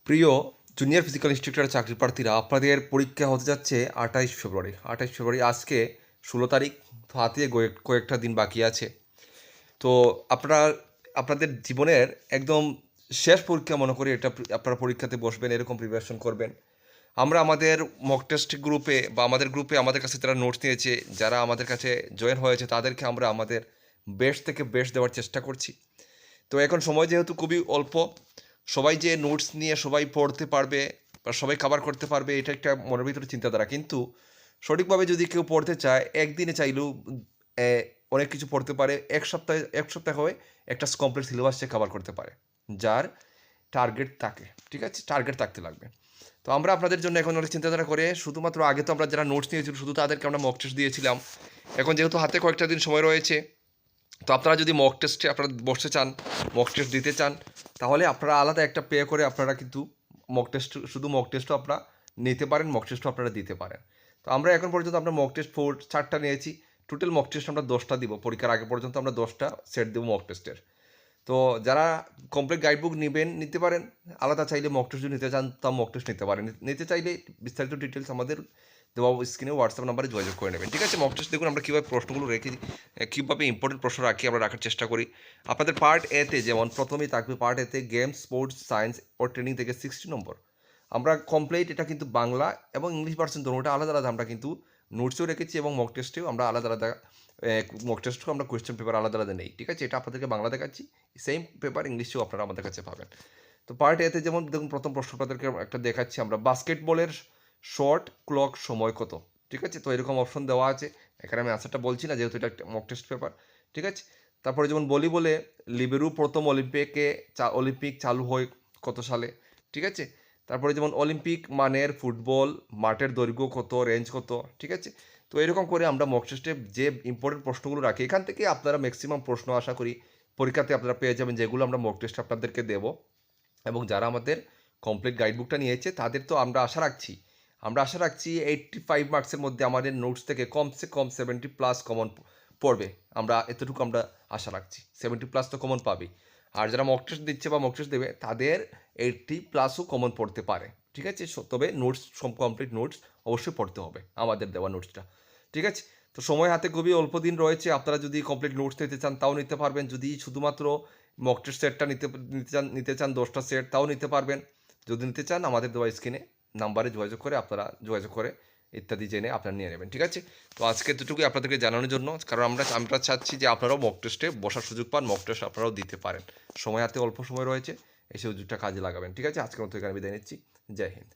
প্রিয় junior physical instructor চাকরি প্রার্থীরা, আপনাদের পরীক্ষা হতে যাচ্ছে 28 ফেব্রুয়ারি। আজকে 16 তারিখ, তো হাতে কয়েকটা দিন বাকি আছে। তো আপনারা আপনাদের জীবনের একদম শেষ পরীক্ষা মনে করি এটা, আপনারা পরীক্ষাতে বসবেন, এরকম প্রিপারেশন করবেন। আমরা আমাদের মক টেস্ট গ্রুপে বা আমাদের গ্রুপে আমাদের কাছে যারা নোটস নিয়েছে, যারা আমাদের কাছে জয়েন হয়েছে, তাদেরকে আমরা আমাদের বেস্ট থেকে বেস্ট দেওয়ার চেষ্টা করছি। তো এখন সময় যেহেতু খুবই অল্প, সবাই যে নোটস নিয়ে সবাই পড়তে পারবে বা সবাই কভার করতে পারবে, এটা একটা মনের ভিতরে চিন্তাধারা। কিন্তু সঠিকভাবে যদি কেউ পড়তে চায়, একদিনে চাইলেও অনেক কিছু পড়তে পারে। এক সপ্তাহ হয়ে একটা কমপ্লিট সিলেবাস সে কভার করতে পারে, যার টার্গেট থাকে। ঠিক আছে, টার্গেট থাকতে লাগবে। তো আমরা আপনাদের জন্য এখন অনেক চিন্তাধারা করে, শুধুমাত্র আগে তো আমরা যারা নোটস নিয়েছিল শুধু তাদেরকে আমরা মক টেস্ট দিয়েছিলাম। এখন যেহেতু হাতে কয়েকটা দিন সময় রয়েছে, তো আপনারা যদি মক টেস্টে আপনারা বসতে চান, মক টেস্ট দিতে চান, তাহলে আপনারা আলাদা একটা পে করে আপনারা কিন্তু শুধু মক টেস্টও আপনারা নিতে পারেন, মক টেস্টও আপনারা দিতে পারেন। তো আমরা এখন পর্যন্ত আমরা মক টেস্ট 4টা নিয়েছি। টোটাল মক টেস্ট আমরা 10টা দিব। পরীক্ষার আগে পর্যন্ত আমরা 10টা সেট দেবো মক টেস্টের। তো যারা কমপ্লিট গাইডবুক নিতে পারেন। আলাদা চাইলে মক টেস্ট যদি নিতে চান তা মক টেস্ট নিতে পারেন। নিতে চাইলে বিস্তারিত ডিটেলস আমাদের দেওয়া স্ক্রিনে হোয়াটসঅ্যাপ নাম্বারে যোগাযোগ করে নেবেন। ঠিক আছে, মক টেস্ট দেখুন আমরা কীভাবে প্রশ্নগুলো রেখে, কীভাবে ইম্পর্টেন্ট প্রশ্ন রাখি আমরা রাখার চেষ্টা করি। আপনাদের পার্ট এতে যেমন প্রথমেই থাকবে পার্ট এতে গেমস, স্পোর্টস, সায়েন্স ও ট্রেনিং থেকে 60 নম্বর। আমরা কমপ্লিট এটা কিন্তু বাংলা এবং ইংলিশ ভার্সন দুটোটা আলাদা আলাদা আমরা কিন্তু নোটসেও রেখেছি এবং মক টেস্টেও আমরা আলাদা আলাদা মক টেস্টও আমরা কোয়েশ্চেন পেপার আলাদা আলাদা নেই। ঠিক আছে, এটা আপনাদেরকে বাংলা দেখাচ্ছি, সেম পেপার ইংলিশেও আপনারা আমাদের কাছে পাবেন। তো পার্ট এতে যেমন দেখুন প্রথম প্রশ্ন আপনাদেরকে একটা দেখাচ্ছি আমরা, বাস্কেটবলের শর্ট ক্লক সময় কত? ঠিক আছে, তো এরকম অপশন দেওয়া আছে। এখানে আমি আনসারটা বলছি না, যেহেতু এটা একটা মক টেস্ট পেপার। ঠিক আছে, তারপরে যেমন ভলিবলে লিবেরো প্রথম অলিম্পিক চালু হয় কত সালে? ঠিক আছে, তারপরে যেমন অলিম্পিক মানের ফুটবল মাঠের দৈর্ঘ্য কত, রেঞ্জ কত? ঠিক আছে, তো এরকম করে আমরা মক টেস্টে যে ইম্পর্টেন্ট প্রশ্নগুলো রাখি, এখান থেকে আপনারা ম্যাক্সিমাম প্রশ্ন আশা করি পরীক্ষাতে আপনারা পেয়ে যাবেন, যেগুলো আমরা মক টেস্ট আপনাদেরকে দেবো। এবং যারা আমাদের কমপ্লিট গাইডবুকটা নিয়েছে তাদের তো আমরা আশা রাখছি 85 মার্কসের মধ্যে আমাদের নোটস থেকে কমসে কম 70+ কমন পড়বে। আমরা এতটুকু আমরা আশা রাখছি, 70+ তো কমন পাবেই। আর যারা মক টেস্ট দিচ্ছে বা মক টেস্ট দেবে, তাদের 80+ও কমন পড়তে পারে। ঠিক আছে, তবে নোটস কমপ্লিট নোটস অবশ্যই পড়তে হবে, আমাদের দেওয়া নোটসটা। ঠিক আছে, তো সময় হাতে খুবই অল্প দিন রয়েছে। আপনারা যদি কমপ্লিট নোটস নিতে চান তাও নিতে পারবেন। যদি শুধুমাত্র মক টেস্ট সেটটা নিতে চান 10টা সেট, তাও নিতে পারবেন। যদি নিতে চান আমাদের দেওয়া স্ক্রিনে নাম্বারে যোগাযোগ করে ইত্যাদি জেনে আপনারা নিয়ে নেবেন। ঠিক আছে, তো আজকে এতটুকুই আপনাদেরকে জানানোর জন্য, কারণ আমরা চাচ্ছি যে আপনারাও মক টেস্টে বসার সুযোগ পান, মক টেস্ট আপনারাও দিতে পারেন। সময় হাতে অল্প সময় রয়েছে, এই সুযোগটা কাজে লাগাবেন। ঠিক আছে, আজকের মতো এখানে বিদায় নিচ্ছি। জয় হিন্দ।